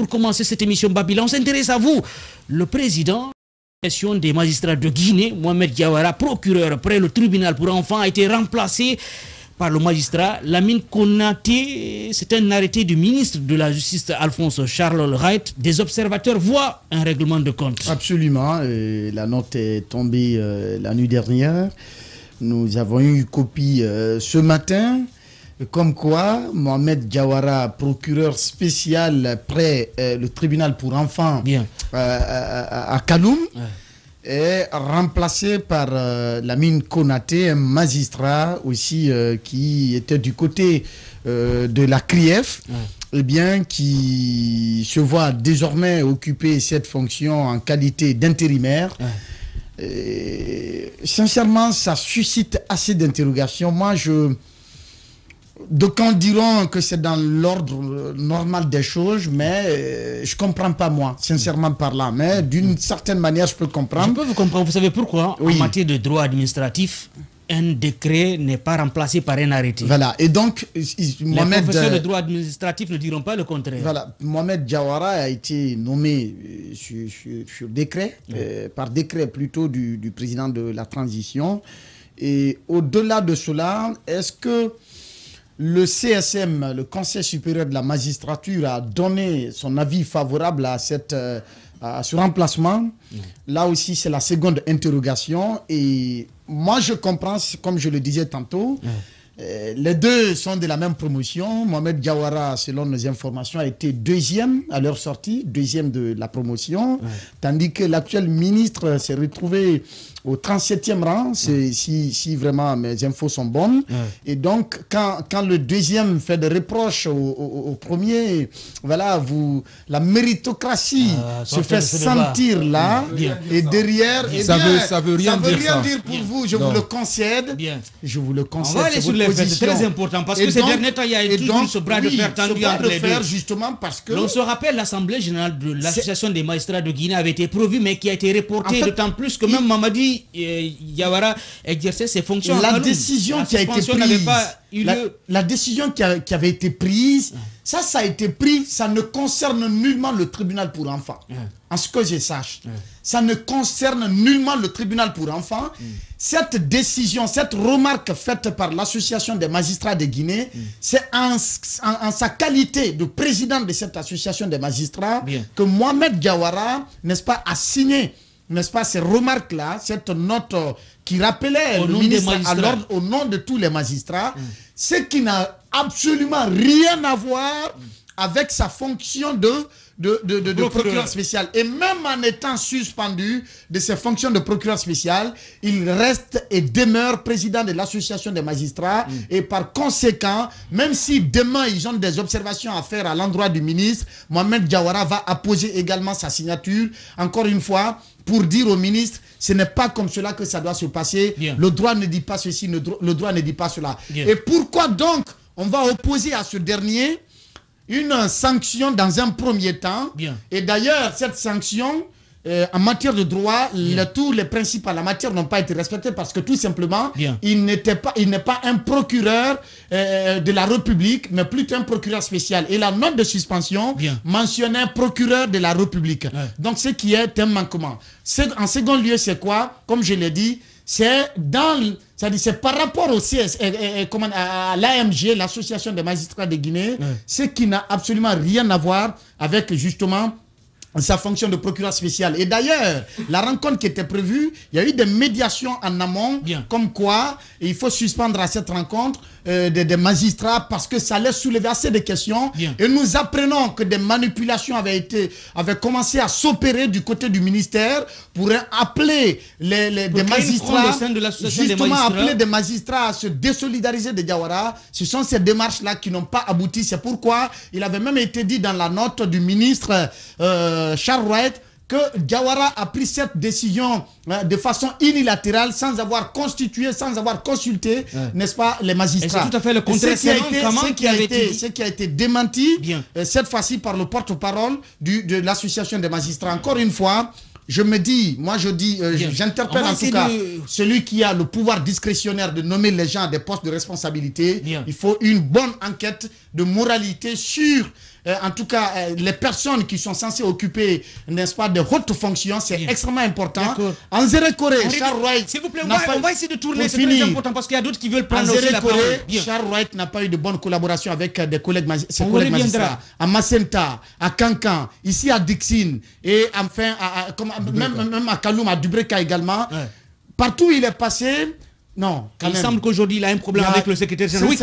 pour commencer cette émission Babylone, on s'intéresse à vous. Le président des magistrats de Guinée, Mohamed Diawara, procureur près le tribunal pour enfants, a été remplacé par le magistrat Lamine Konaté. C'est un arrêté du ministre de la Justice Alphonse Charles Wright. Des observateurs voient un règlement de compte. Absolument. La note est tombée la nuit dernière. Nous avons eu copie ce matin. Comme quoi, Mohamed Diawara, procureur spécial près le tribunal pour enfants à Kaloum, est remplacé par Lamine Konaté, un magistrat aussi qui était du côté de la CRIEF, qui se voit désormais occuper cette fonction en qualité d'intérimaire. Sincèrement, ça suscite assez d'interrogations. Moi, d'aucuns diront que c'est dans l'ordre normal des choses, mais je ne comprends pas moi, sincèrement parlant. Mais d'une certaine manière, je peux comprendre. Je peux vous comprendre. Vous savez pourquoi? En matière de droit administratif, un décret n'est pas remplacé par un arrêté. Voilà. Et donc, les professeurs de droit administratif ne diront pas le contraire. Voilà. Mohamed Diawara a été nommé sur décret, par décret plutôt du président de la transition. Et au-delà de cela, est-ce que le CSM, le Conseil supérieur de la magistrature, a donné son avis favorable à ce remplacement? Là aussi, c'est la seconde interrogation. Et moi, je comprends, comme je le disais tantôt, les deux sont de la même promotion. Mohamed Diawara, selon nos informations, a été deuxième à leur sortie, deuxième de la promotion, tandis que l'actuel ministre s'est retrouvé au 37e rang, si vraiment mes infos sont bonnes. Et donc, quand le deuxième fait des reproches au premier, voilà, la méritocratie se fait sentir là, et derrière, ça veut rien dire pour vous, je vous le concède. Je vous le concède. On va aller sur les faits, c'est très important, parce que ces derniers temps, il y a toujours ce bras de fer tendu entre les deux. Justement parce que... On se rappelle, l'Assemblée générale de l'Association des magistrats de Guinée avait été prévue, mais qui a été reportée, d'autant plus que même Mamadi Diawara exerçait ses fonctions. La décision qui a été prise, la décision qui avait été prise, ça a été pris, ça ne concerne nullement le tribunal pour enfants. En ce que je sache, ça ne concerne nullement le tribunal pour enfants. Cette décision, cette remarque faite par l'Association des magistrats de Guinée, c'est en sa qualité de président de cette association des magistrats que Mohamed Diawara, n'est-ce pas, a signé, n'est-ce pas, ces remarques-là, cette note qui rappelait le ministre à l'ordre au nom de tous les magistrats, ce qui n'a absolument rien à voir avec sa fonction de procureur spécial. Et même en étant suspendu de ses fonctions de procureur spécial, il reste et demeure président de l'association des magistrats. Et par conséquent, même si demain ils ont des observations à faire à l'endroit du ministre, Mohamed Diawara va apposer également sa signature, encore une fois, pour dire au ministre, ce n'est pas comme cela que ça doit se passer. Le droit ne dit pas ceci, le droit ne dit pas cela. Et pourquoi donc on va opposer à ce dernier une sanction dans un premier temps? Et d'ailleurs, cette sanction, en matière de droit, tous les principes en la matière n'ont pas été respectés parce que tout simplement, il n'est pas un procureur de la République, mais plutôt un procureur spécial. Et la note de suspension mentionnait procureur de la République. Donc, ce qui est un manquement. En second lieu, c'est quoi? Comme je l'ai dit, c'est par rapport au à l'AMG, l'Association des magistrats de Guinée, ce qui n'a absolument rien à voir avec justement sa fonction de procureur spécial. Et d'ailleurs, la rencontre qui était prévue, il y a eu des médiations en amont, comme quoi il faut suspendre à cette rencontre des magistrats parce que ça allait soulever assez de questions. Et nous apprenons que des manipulations avaient commencé à s'opérer du côté du ministère pour appeler des magistrats, justement appeler des magistrats à se désolidariser de Diawara. Ce sont ces démarches-là qui n'ont pas abouti. C'est pourquoi il avait même été dit dans la note du ministre Charles Wright que Diawara a pris cette décision de façon unilatérale, sans avoir constitué, sans avoir consulté, n'est-ce pas, les magistrats. C'est tout à fait le contraire. Ce qui a été démenti, cette fois-ci par le porte-parole de l'association des magistrats. Encore une fois, je me dis, j'interpelle en tout cas celui qui a le pouvoir discrétionnaire de nommer les gens à des postes de responsabilité. Il faut une bonne enquête de moralité sur en tout cas, les personnes qui sont censées occuper, n'est-ce pas, de hautes fonctions, c'est extrêmement important. En Zérekoré, Charles Wright... S'il vous plaît, on va essayer de tourner, c'est très important parce qu'il y a d'autres qui veulent prendre aussi la parole. Charles Wright n'a pas eu de bonne collaboration avec ses collègues magistrats. À Macenta, à Cancan, ici à Dixine, et enfin, même à Kaloum, à Dubreka également. Partout où il est passé... Non, il semble qu'aujourd'hui il a un problème avec le secrétaire général. Oui,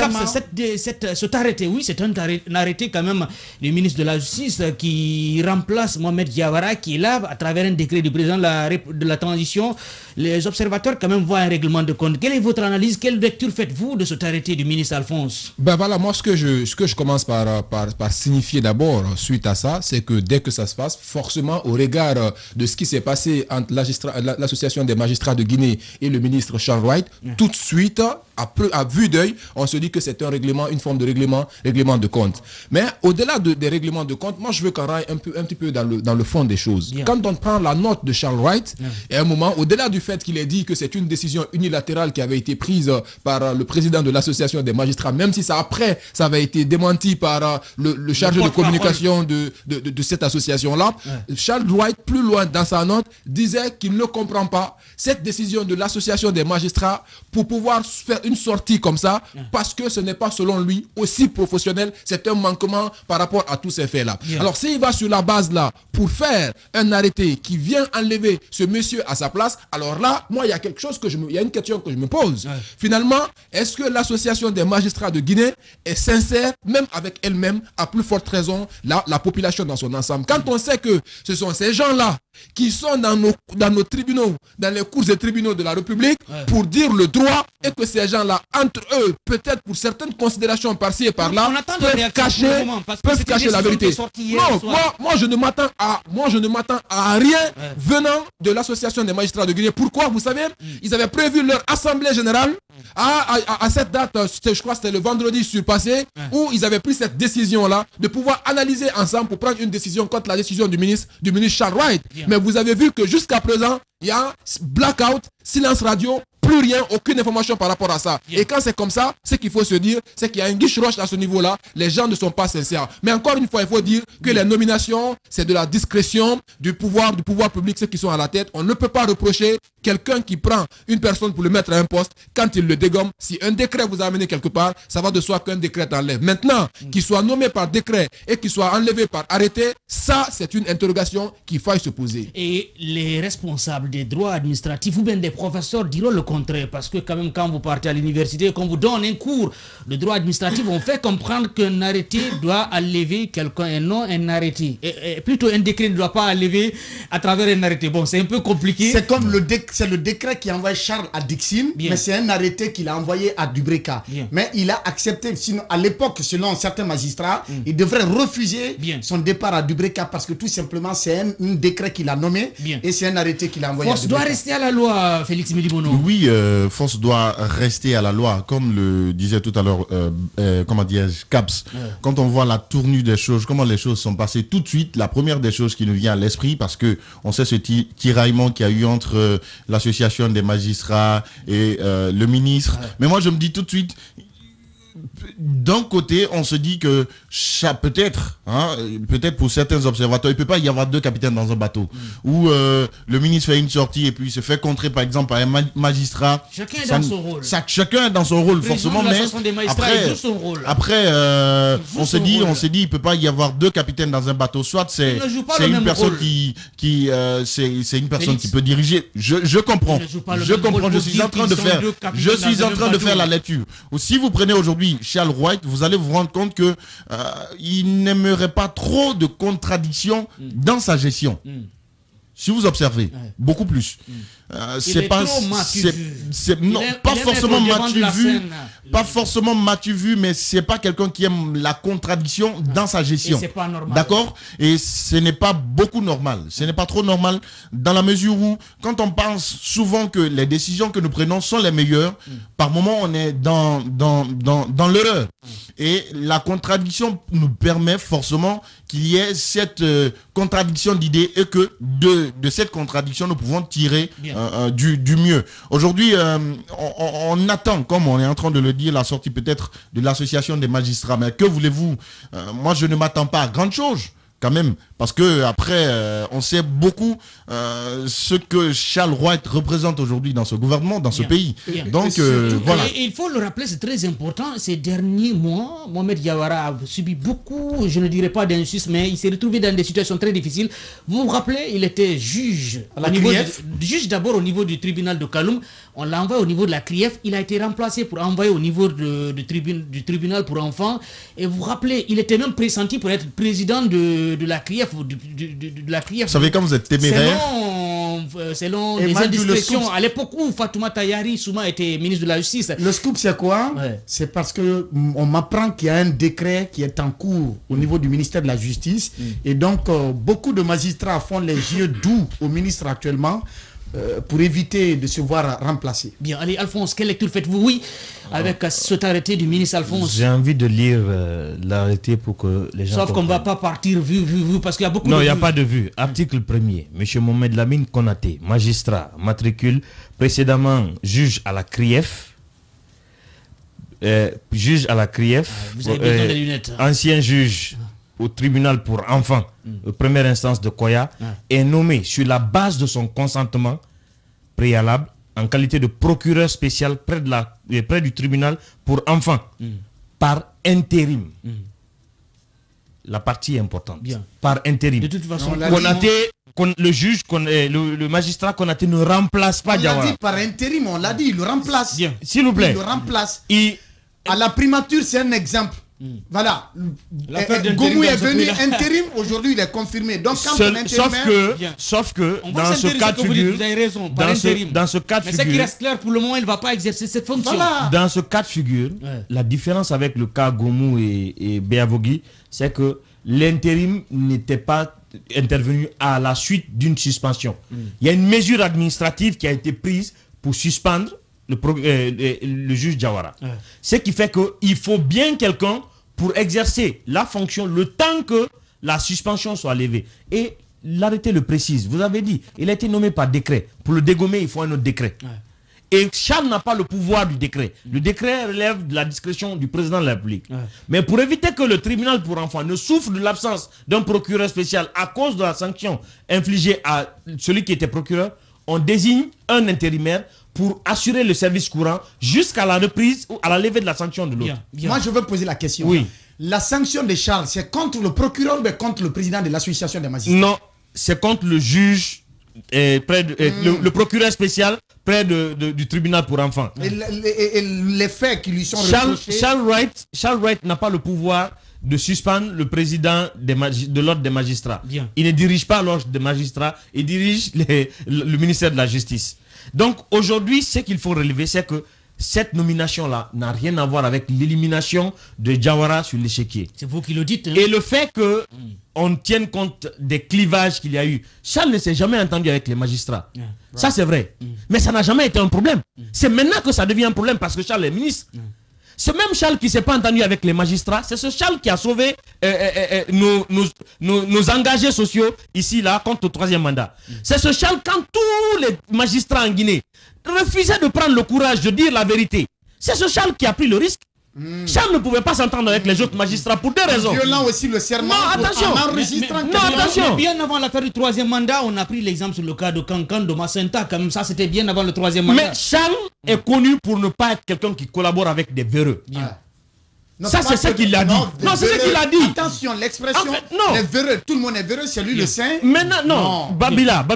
cet arrêté, oui, c'est un arrêté quand même du ministre de la Justice qui remplace Mohamed Diawara, qui est là à travers un décret du président de la transition. Les observateurs quand même voient un règlement de compte. Quelle est votre analyse? Quelle lecture faites-vous de cet arrêté du ministre Alphonse? Ben voilà, moi ce que je commence par signifier d'abord suite à ça, c'est que dès que ça se passe, forcément au regard de ce qui s'est passé entre l'association des magistrats de Guinée et le ministre Charles Wright, tout de suite, à vue d'œil, on se dit que c'est un règlement, une forme de règlement de compte. Mais au-delà des règlements de compte, moi je veux qu'on aille un petit peu dans le fond des choses. Quand on prend la note de Charles Wright, et à un moment, au-delà du fait qu'il ait dit que c'est une décision unilatérale qui avait été prise par le président de l'association des magistrats, même si ça avait été démenti par le chargé de communication de cette association-là, Charles Wright, plus loin dans sa note, disait qu'il ne comprend pas cette décision de l'association des magistrats pour pouvoir faire une sortie comme ça, parce que ce n'est pas selon lui aussi professionnel, c'est un manquement par rapport à tous ces faits-là. Alors s'il va sur la base là pour faire un arrêté qui vient enlever ce monsieur à sa place, alors là, moi il y a une question que je me pose. Finalement, est-ce que l'association des magistrats de Guinée est sincère, même avec elle-même, à plus forte raison, la population dans son ensemble? Quand on sait que ce sont ces gens-là qui sont dans nos tribunaux, dans les cours et tribunaux de la République, pour dire le droit, et que ces gens-là, entre eux, peut-être pour certaines considérations par-ci et par-là, peuvent cacher la vérité. Non, moi je ne m'attends à rien venant de l'association des magistrats de Guinée. Pourquoi? Vous savez, ils avaient prévu leur assemblée générale à cette date, je crois que c'était le vendredi surpassé, où ils avaient pris cette décision-là de pouvoir analyser ensemble pour prendre une décision contre la décision du ministre Charles Wright. Mais vous avez vu que jusqu'à présent, il y a blackout, silence radio, plus rien, aucune information par rapport à ça. Et quand c'est comme ça, ce qu'il faut se dire, c'est qu'il y a un guiche-roche à ce niveau-là. Les gens ne sont pas sincères. Mais encore une fois, il faut dire que les nominations, c'est de la discrétion du pouvoir public, ceux qui sont à la tête. On ne peut pas reprocher quelqu'un qui prend une personne pour le mettre à un poste quand il le dégomme. Si un décret vous a amené quelque part, ça va de soi qu'un décret t'enlève. Maintenant, qu'il soit nommé par décret et qu'il soit enlevé par arrêté, ça, c'est une interrogation qu'il faille se poser. Et les responsables des droits administratifs ou bien des professeurs diront le contraire, parce que quand même quand vous partez à l'université, quand vous donne un cours de droit administratif, on fait comprendre qu'un arrêté doit enlever quelqu'un et non un arrêté. Et plutôt un décret ne doit pas enlever à travers un arrêté. Bon, c'est un peu compliqué. C'est comme le décret qui a envoyé Charles à Dixine, mais c'est un arrêté qu'il a envoyé à Dubreka. Mais il a accepté, sinon à l'époque, selon certains magistrats, il devrait refuser son départ à Dubreka parce que tout simplement c'est un décret qu'il a nommé et c'est un arrêté qu'il a envoyé à Dubreka. Force doit rester à la loi, Félix Milibono. Oui, force doit rester à la loi, comme le disait tout à l'heure, comment dirais-je, Caps. Quand on voit la tournure des choses, comment les choses sont passées, tout de suite, la première des choses qui nous vient à l'esprit, parce que on sait ce tiraillement qu'il y a eu entre l'association des magistrats et le ministre. Mais moi, je me dis tout de suite, d'un côté, on se dit que peut-être pour certains observateurs, il ne peut pas y avoir deux capitaines dans un bateau. Où le ministre fait une sortie et puis il se fait contrer par exemple par un magistrat. Chacun est dans son rôle. Chacun est dans son rôle, forcément. Mais après, on s'est dit, il ne peut pas y avoir deux capitaines dans un bateau. Soit c'est une personne c'est une personne qui peut diriger. Je comprends. Je suis en train de faire la lecture. Si vous prenez aujourd'hui Charles Wright, vous allez vous rendre compte que il n'aimerait pas trop de contradictions dans sa gestion. Si vous observez, beaucoup plus. C'est pas forcément Mathieu vu, mais c'est pas quelqu'un qui aime la contradiction dans sa gestion. C'est pas normal. D'accord? Et ce n'est pas beaucoup normal. Ce n'est pas trop normal dans la mesure où, quand on pense souvent que les décisions que nous prenons sont les meilleures, par moment on est dans l'erreur. Et la contradiction nous permet forcément qu'il y ait cette contradiction d'idées et que de cette contradiction nous pouvons tirer du mieux. Aujourd'hui, on attend, comme on est en train de le dire, dire la sortie peut-être de l'association des magistrats. Mais que voulez-vous? Moi, je ne m'attends pas à grande chose. Quand même, parce que après, on sait beaucoup ce que Charles White représente aujourd'hui dans ce gouvernement, dans ce pays. Donc, voilà. Et il faut le rappeler, c'est très important. Ces derniers mois, Mohamed Diawara a subi beaucoup, je ne dirais pas d'injustice, mais il s'est retrouvé dans des situations très difficiles. Vous vous rappelez, il était juge, juge d'abord au niveau du tribunal de Kaloum. On l'a envoyé au niveau de la CRIEF. Il a été remplacé pour envoyer au niveau du tribunal pour enfants. Et vous vous rappelez, il était même pressenti pour être président de la CRIEF. De la CRIEF. Vous savez, quand vous êtes téméraire. Selon les indiscrétions, à l'époque où Fatouma Tayari Souma était ministre de la Justice. Le scoop, c'est quoi? C'est parce qu'on m'apprend qu'il y a un décret qui est en cours au niveau du ministère de la Justice. Et donc, beaucoup de magistrats font les yeux doux au ministre actuellement. Pour éviter de se voir remplacer. Bien, allez Alphonse, quelle lecture faites-vous? Oui, avec cet arrêté du ministre Alphonse. J'ai envie de lire l'arrêté pour que les gens Sauf qu'on ne va pas partir vu, parce qu'il y a beaucoup de... Non, il n'y a pas de vue. Article 1er, M. Mohamed Lamine Konaté, magistrat, matricule, précédemment juge à la CRIEF, vous avez besoin des lunettes. Ancien juge au tribunal pour enfants, première instance de Koya, est nommé sur la base de son consentement préalable en qualité de procureur spécial près du tribunal pour enfants par intérim. La partie est importante. Bien. Par intérim. De toute façon, le magistrat Konaté ne remplace pas Diawara. On l'a dit par intérim, on l'a dit, il le remplace. Bien. S'il vous plaît. Il le remplace. À la primature, c'est un exemple. Voilà. Goumou est venu intérim, aujourd'hui il est confirmé. Donc quand sauf que dans ce cas de figure, vous avez raison, dans ce cas de mais figure, ce qui reste clair pour le moment, il ne va pas exercer cette fonction. Voilà. Dans ce cas de figure, la différence avec le cas Goumou et Béavogui, c'est que l'intérim n'était pas intervenu à la suite d'une suspension. Il y a une mesure administrative qui a été prise pour suspendre le juge Diawara. Ce qui fait qu'il faut bien quelqu'un pour exercer la fonction le temps que la suspension soit levée. Et l'arrêté le précise. Vous avez dit, il a été nommé par décret. Pour le dégommer, il faut un autre décret. Et Charles n'a pas le pouvoir du décret. Le décret relève de la discrétion du président de la République. Mais pour éviter que le tribunal pour enfants ne souffre de l'absence d'un procureur spécial à cause de la sanction infligée à celui qui était procureur, on désigne un intérimaire pour assurer le service courant jusqu'à la reprise ou à la levée de la sanction de l'autre. Moi, je veux poser la question. Oui. La sanction de Charles, c'est contre le procureur ou contre le président de l'association des magistrats? Non, c'est contre le juge, le procureur spécial près du tribunal pour enfants. Et les faits qui lui sont reprochés... Charles Wright n'a pas le pouvoir de suspendre le président de l'ordre des magistrats. Bien. Il ne dirige pas l'ordre des magistrats, il dirige le ministère de la Justice. Donc aujourd'hui, ce qu'il faut relever, c'est que cette nomination-là n'a rien à voir avec l'élimination de Diawara sur l'échiquier. C'est vous qui le dites. Hein? Et le fait qu'on tienne compte des clivages qu'il y a eu. Charles ne s'est jamais entendu avec les magistrats. Ça, c'est vrai. Mais ça n'a jamais été un problème. C'est maintenant que ça devient un problème parce que Charles est ministre. Ce même Charles qui ne s'est pas entendu avec les magistrats, c'est ce Charles qui a sauvé nos engagés sociaux ici, là, contre le 3e mandat. C'est ce Charles, quand tous les magistrats en Guinée refusaient de prendre le courage de dire la vérité, c'est ce Charles qui a pris le risque. Charles ne pouvait pas s'entendre avec les autres magistrats pour deux raisons. Violant aussi le serment. Non, attention. Mais bien avant l'affaire du 3e mandat, on a pris l'exemple sur le cas de Kankan, de Macenta. Comme ça, c'était bien avant le 3e mandat. Mais Charles est connu pour ne pas être quelqu'un qui collabore avec des véreux. Ça, c'est ce qu'il a dit. Non, c'est ce qu'il a dit. Attention, l'expression les véreux, tout le monde est véreux, c'est lui le saint. Maintenant, non. Babila.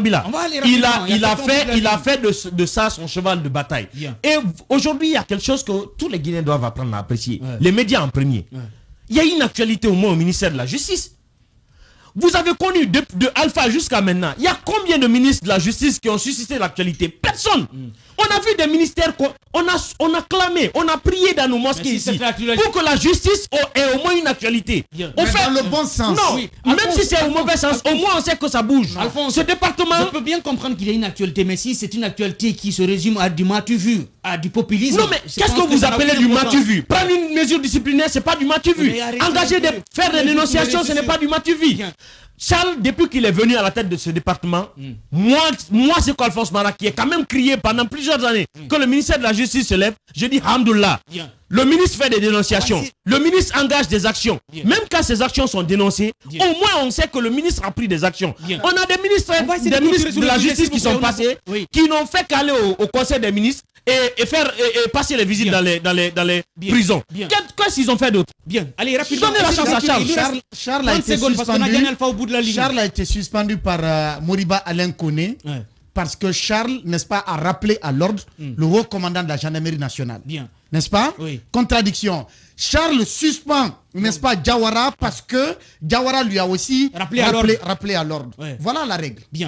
Il a fait de ça son cheval de bataille. Et aujourd'hui, il y a quelque chose que tous les Guinéens doivent apprendre à apprécier. Les médias en premier. Il y a une actualité au moins au ministère de la Justice. Vous avez connu de Alpha jusqu'à maintenant, il y a combien de ministres de la Justice qui ont suscité l'actualité? Personne. On a vu des ministères, on a clamé, on a prié dans nos mosquées ici pour que la justice ait au moins une actualité. On fait dans le bon sens. Non, même si c'est au mauvais sens, au moins on sait que ça bouge. Alphonse, ce département... Je peux bien comprendre qu'il y a une actualité, mais si c'est une actualité qui se résume à du matu-vu, à du populisme... Non mais qu'est-ce que vous appelez du matu-vu? Prendre une mesure disciplinaire, c'est pas du matu-vu. Faire des dénonciations, ce n'est pas du matu-vu. Charles, depuis qu'il est venu à la tête de ce département, moi c'est qu'Alphonse Mara qui est quand même crié pendant plusieurs années que le ministère de la Justice se lève. Je dis Hamdoullah. Le ministre fait des dénonciations. Le ministre engage des actions. Même quand ces actions sont dénoncées, au moins on sait que le ministre a pris des actions. On a des ministres de la Justice qui sont passés, qui n'ont fait qu'aller au Conseil des ministres et passer les visites dans les prisons. Qu'est-ce qu'ils ont fait d'autre? Bien. Allez, rapidement. Donnez la chance à Charles. Charles a été suspendu par Moriba Alain Koné. Parce que Charles, n'est-ce pas, a rappelé à l'ordre le haut commandant de la gendarmerie nationale. Bien. N'est-ce pas? Oui. Contradiction. Charles suspend, n'est-ce pas, Diawara parce que Diawara lui a aussi rappelé à l'ordre. Voilà la règle. Bien.